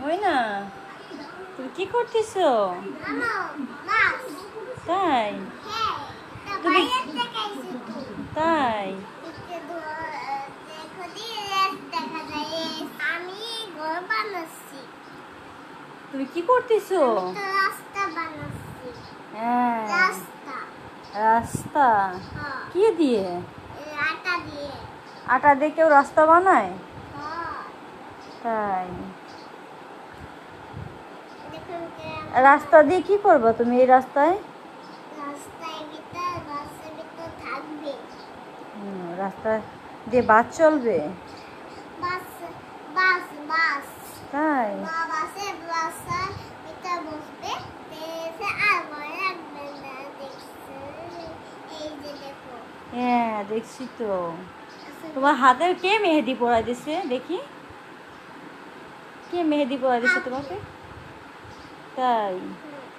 ওই না, তুমি কি করতেছো? তাই? তুমি তাই? তুমি কি করতেছো? হ্যাঁ, রাস্তা। কি দিয়ে? আটা দিয়ে কেউ রাস্তা বানায়? তাই? রাস্তা দিয়ে কি করবা তুমি এই রাস্তায়? রাস্তা দিয়ে বাস চলবে? তাই? হ্যাঁ, দেখছি তো। তোমার হাতের কে মেহেদি পরাই দিছে দেখি? কে মেহেদি পরাই দিছে তোমাকে? তাই?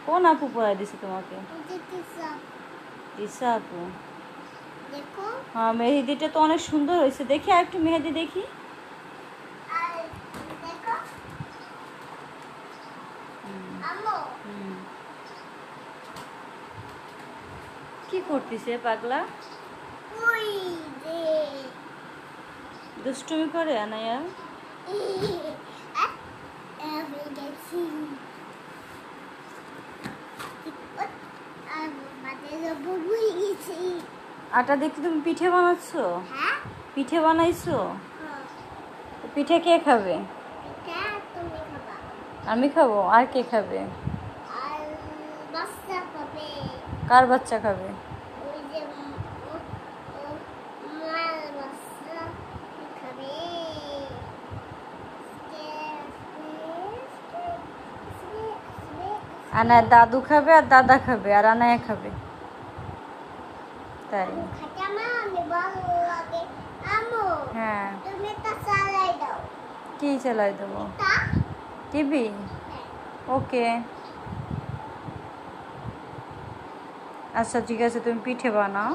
কোন আপু পরাই দিছে তোমাকে? দিশা আপু। হ্যাঁ, মেহেদিটা তো অনেক সুন্দর হয়েছে। দেখি আর একটু মেহেদি দেখি। কি করতেছে পাগলা? দুষ্টুমি করে আনায়া? আটা দেখতে তুমি পিঠে বানাচ্ছ? পিঠে বানাইছো? পিঠে কে খাবে? আমি খাবো, আর কে খাবে? কার বাচ্চা খাবে? আনার দাদু খাবে আর দাদা খাবে আর আনায়া খাবে। তাই? হ্যাঁ। কি চালাই দেবো? টিভি? ওকে। আচ্ছা ঠিক আছে, তুমি পিঠে বানাও।